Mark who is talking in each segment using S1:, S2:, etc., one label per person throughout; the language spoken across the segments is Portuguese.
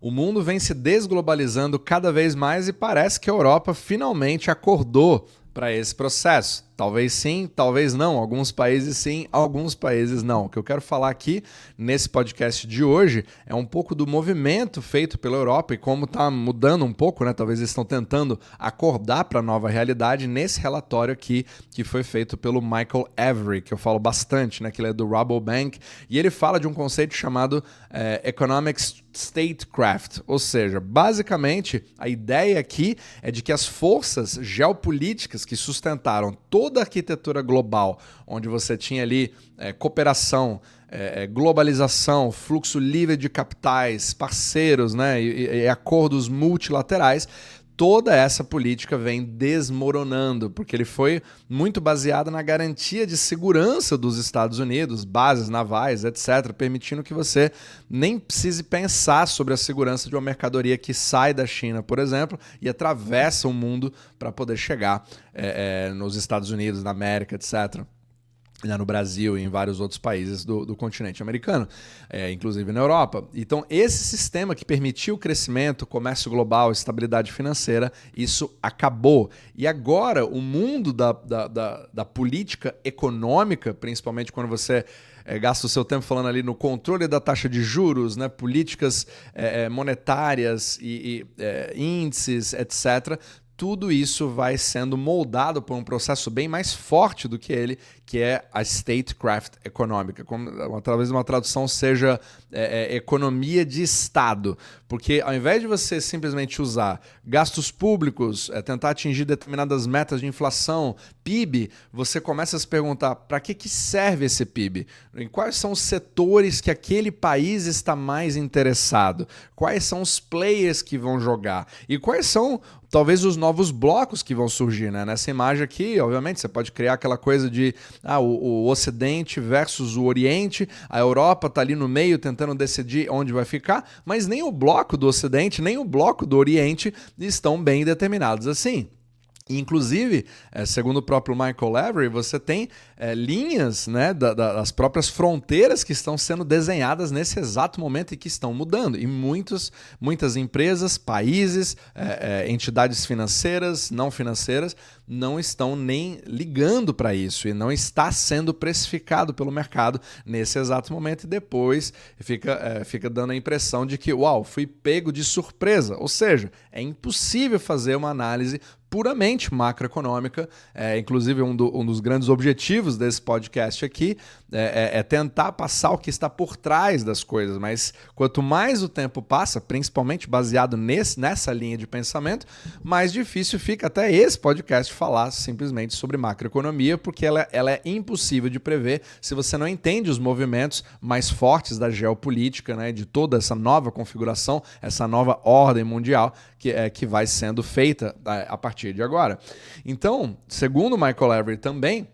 S1: O mundo vem se desglobalizando cada vez mais e parece que a Europa finalmente acordou para esse processo. Talvez sim, talvez não. Alguns países sim, alguns países não. O que eu quero falar aqui nesse podcast de hoje é um pouco do movimento feito pela Europa e como está mudando um pouco, né? Talvez eles estão tentando acordar para a nova realidade nesse relatório aqui que foi feito pelo Michael Every, que eu falo bastante, né? Que ele é do Rabobank, e ele fala de um conceito chamado Economic Statecraft, ou seja, basicamente a ideia aqui é de que as forças geopolíticas que sustentaram toda a arquitetura global, onde você tinha ali cooperação, globalização, fluxo livre de capitais, parceiros, né, e acordos multilaterais, toda essa política vem desmoronando, porque ele foi muito baseado na garantia de segurança dos Estados Unidos, bases navais, etc., permitindo que você nem precise pensar sobre a segurança de uma mercadoria que sai da China, por exemplo, e atravessa o mundo para poder chegar nos Estados Unidos, na América, etc., no Brasil e em vários outros países do continente americano, inclusive na Europa. Então, esse sistema que permitiu o crescimento, comércio global, estabilidade financeira, isso acabou. E agora, o mundo da política econômica, principalmente quando você gasta o seu tempo falando ali no controle da taxa de juros, né, políticas monetárias e índices, etc., tudo isso vai sendo moldado por um processo bem mais forte do que ele, que é a statecraft econômica. Talvez uma tradução seja economia de Estado. Porque ao invés de você simplesmente usar gastos públicos, tentar atingir determinadas metas de inflação, PIB, você começa a se perguntar para que serve esse PIB? Em quais são os setores que aquele país está mais interessado? Quais são os players que vão jogar? E quais são talvez os novos blocos que vão surgir, né? Nessa imagem aqui, obviamente, você pode criar aquela coisa de o Ocidente versus o Oriente, a Europa está ali no meio tentando decidir onde vai ficar, mas nem o bloco do Ocidente, nem o bloco do Oriente estão bem determinados assim. Inclusive, segundo o próprio Michael Every, você tem linhas, né, das próprias fronteiras que estão sendo desenhadas nesse exato momento e que estão mudando. E muitas empresas, países, entidades financeiras, não financeiras, não estão nem ligando para isso e não está sendo precificado pelo mercado nesse exato momento e depois fica dando a impressão de que, uau, fui pego de surpresa. Ou seja, é impossível fazer uma análise puramente macroeconômica. Inclusive um dos grandes objetivos desse podcast aqui é tentar passar o que está por trás das coisas, mas quanto mais o tempo passa, principalmente baseado nessa linha de pensamento, mais difícil fica até esse podcast falar simplesmente sobre macroeconomia, porque ela é impossível de prever se você não entende os movimentos mais fortes da geopolítica, né, de toda essa nova configuração, essa nova ordem mundial que vai sendo feita a partir de agora. Então, segundo Michael Every também,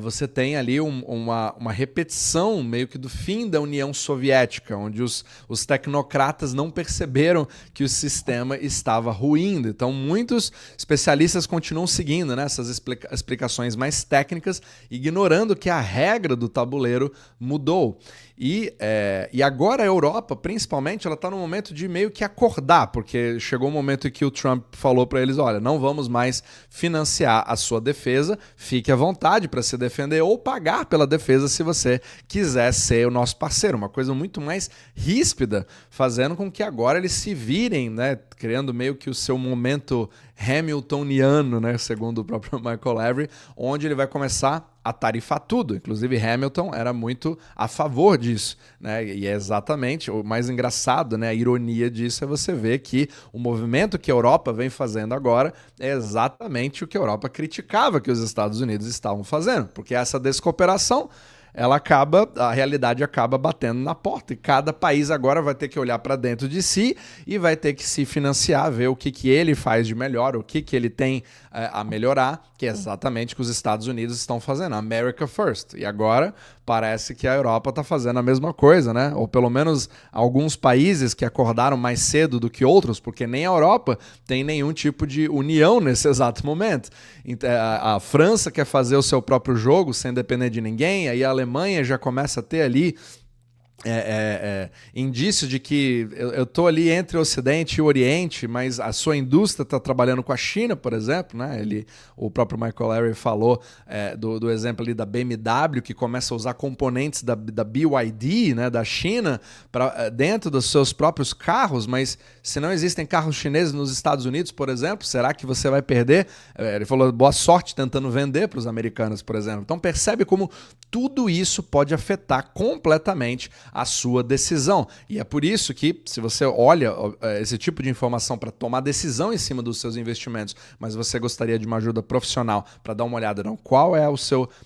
S1: você tem ali uma repetição meio que do fim da União Soviética, onde os tecnocratas não perceberam que o sistema estava ruindo. Então, muitos especialistas continuam seguindo, né, essas explicações mais técnicas, ignorando que a regra do tabuleiro mudou. E agora a Europa, principalmente, ela está no momento de meio que acordar, porque chegou um momento em que o Trump falou para eles, olha, não vamos mais financiar a sua defesa, fique à vontade para se defender ou pagar pela defesa se você quiser ser o nosso parceiro. Uma coisa muito mais ríspida, fazendo com que agora eles se virem, né, criando meio que o seu momento hamiltoniano, né, segundo o próprio Michael Every, onde ele vai começar a tarifar tudo. Inclusive Hamilton era muito a favor disso, né? E é exatamente o mais engraçado, né? A ironia disso é você ver que o movimento que a Europa vem fazendo agora é exatamente o que a Europa criticava que os Estados Unidos estavam fazendo, porque essa descooperação a realidade acaba batendo na porta e cada país agora vai ter que olhar para dentro de si e vai ter que se financiar, ver o que ele faz de melhor, o que ele tem a melhorar, que é exatamente o que os Estados Unidos estão fazendo, America First. E agora parece que a Europa está fazendo a mesma coisa, né? Ou pelo menos alguns países que acordaram mais cedo do que outros, porque nem a Europa tem nenhum tipo de união nesse exato momento. A França quer fazer o seu próprio jogo sem depender de ninguém, aí a Alemanha já começa a ter ali indício de que eu estou ali entre o Ocidente e o Oriente, mas a sua indústria está trabalhando com a China, por exemplo, né? O próprio Michael Lewry falou do exemplo ali da BMW, que começa a usar componentes da BYD, né, da China, dentro dos seus próprios carros, mas se não existem carros chineses nos Estados Unidos, por exemplo, será que você vai perder? Ele falou, boa sorte tentando vender para os americanos, por exemplo. Então percebe como tudo isso pode afetar completamente a sua decisão. E é por isso que, se você olha esse tipo de informação para tomar decisão em cima dos seus investimentos, mas você gostaria de uma ajuda profissional para dar uma olhada em qual é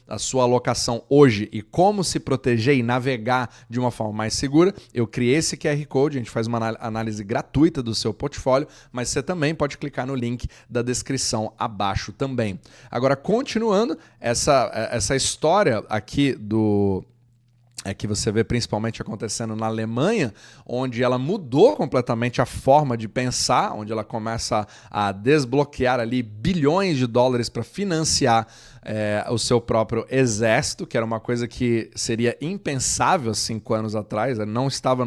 S1: a sua alocação hoje e como se proteger e navegar de uma forma mais segura, eu criei esse QR Code, a gente faz uma análise gratuita do seu portfólio, mas você também pode clicar no link da descrição abaixo também. Agora, continuando, essa história aqui que você vê principalmente acontecendo na Alemanha, onde ela mudou completamente a forma de pensar, onde ela começa a desbloquear ali bilhões de dólares para financiar o seu próprio exército, que era uma coisa que seria impensável 5 anos atrás, não estava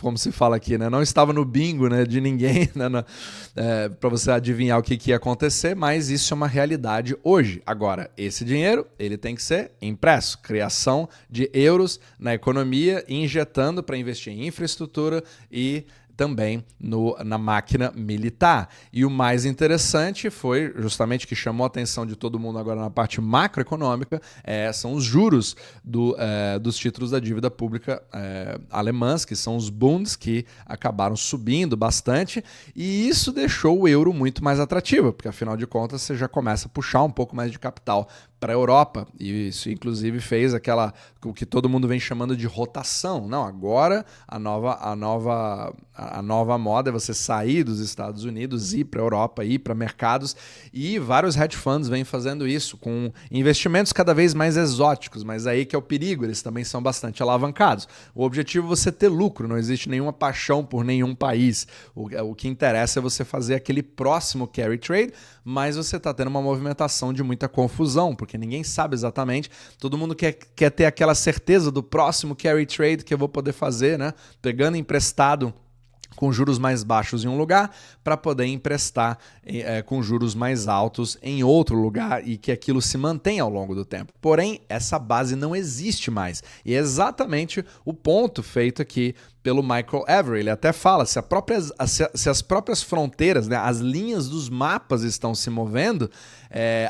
S1: como se fala aqui, né? Não estava no bingo, né, de ninguém, né, para você adivinhar o que ia acontecer, mas isso é uma realidade hoje. Agora, esse dinheiro ele tem que ser impresso, criação de euros na economia, injetando para investir em infraestrutura e também na máquina militar. E o mais interessante foi, justamente que chamou a atenção de todo mundo agora na parte macroeconômica, são os juros dos títulos da dívida pública alemãs, que são os Bunds, que acabaram subindo bastante, e isso deixou o euro muito mais atrativo, porque afinal de contas você já começa a puxar um pouco mais de capital para a Europa, e isso inclusive fez o que todo mundo vem chamando de rotação. Não, agora a nova moda é você sair dos Estados Unidos, ir para a Europa, ir para mercados, e vários hedge funds vêm fazendo isso, com investimentos cada vez mais exóticos, mas aí que é o perigo, eles também são bastante alavancados. O objetivo é você ter lucro, não existe nenhuma paixão por nenhum país. O que interessa é você fazer aquele próximo carry trade, mas você está tendo uma movimentação de muita confusão, porque ninguém sabe exatamente, todo mundo quer ter aquela certeza do próximo carry trade que eu vou poder fazer, né? Pegando emprestado com juros mais baixos em um lugar para poder emprestar com juros mais altos em outro lugar e que aquilo se mantenha ao longo do tempo. Porém, essa base não existe mais. E é exatamente o ponto feito aqui pelo Michael Lewry. Ele até fala, se as próprias fronteiras, né, as linhas dos mapas estão se movendo,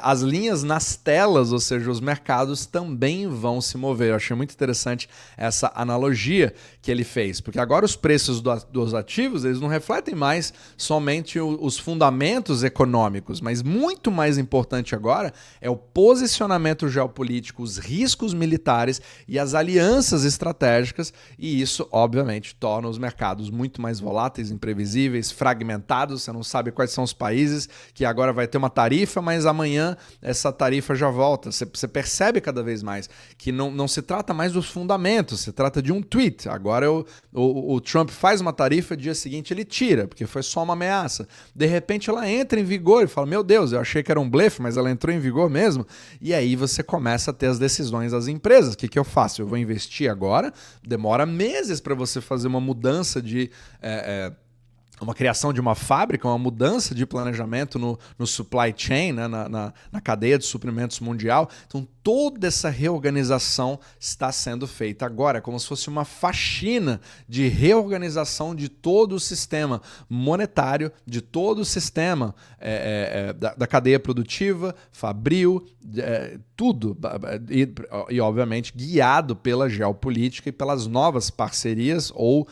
S1: as linhas nas telas, ou seja, os mercados também vão se mover. Eu achei muito interessante essa analogia que ele fez, porque agora os preços dos ativos eles não refletem mais somente os fundamentos econômicos, mas muito mais importante agora é o posicionamento geopolítico, os riscos militares e as alianças estratégicas, e isso, obviamente, torna os mercados muito mais voláteis, imprevisíveis, fragmentados. Você não sabe quais são os países que agora vai ter uma tarifa, mas amanhã essa tarifa já volta. Você percebe cada vez mais que não se trata mais dos fundamentos, se trata de um tweet. Agora o Trump faz uma tarifa, dia seguinte ele tira, porque foi só uma ameaça. De repente ela entra em vigor e fala, meu Deus, eu achei que era um blefe, mas ela entrou em vigor mesmo. E aí você começa a ter as decisões das empresas. O que eu faço? Eu vou investir agora, demora meses para você fazer uma mudança de... uma criação de uma fábrica, uma mudança de planejamento no supply chain, né, na cadeia de suprimentos mundial. Então, toda essa reorganização está sendo feita agora, como se fosse uma faxina de reorganização de todo o sistema monetário, de todo o sistema da cadeia produtiva, fabril, tudo. E, obviamente, guiado pela geopolítica e pelas novas parcerias ou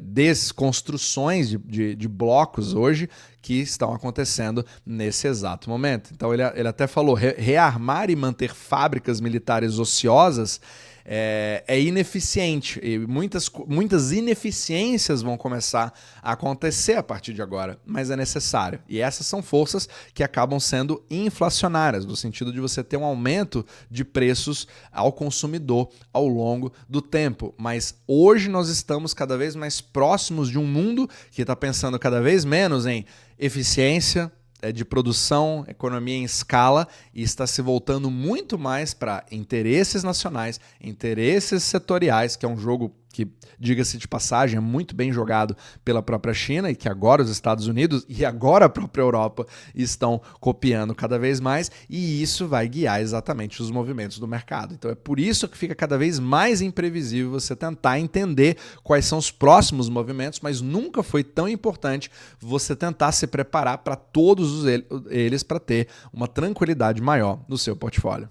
S1: desconstruções de blocos hoje que estão acontecendo nesse exato momento. Então ele até falou, rearmar e manter fábricas militares ociosas é ineficiente e muitas ineficiências vão começar a acontecer a partir de agora, mas é necessário. E essas são forças que acabam sendo inflacionárias, no sentido de você ter um aumento de preços ao consumidor ao longo do tempo. Mas hoje nós estamos cada vez mais próximos de um mundo que está pensando cada vez menos em eficiência, de produção, economia em escala, e está se voltando muito mais para interesses nacionais, interesses setoriais, que é um jogo que, diga-se de passagem, é muito bem jogado pela própria China e que agora os Estados Unidos e agora a própria Europa estão copiando cada vez mais, e isso vai guiar exatamente os movimentos do mercado. Então é por isso que fica cada vez mais imprevisível você tentar entender quais são os próximos movimentos, mas nunca foi tão importante você tentar se preparar para todos eles para ter uma tranquilidade maior no seu portfólio.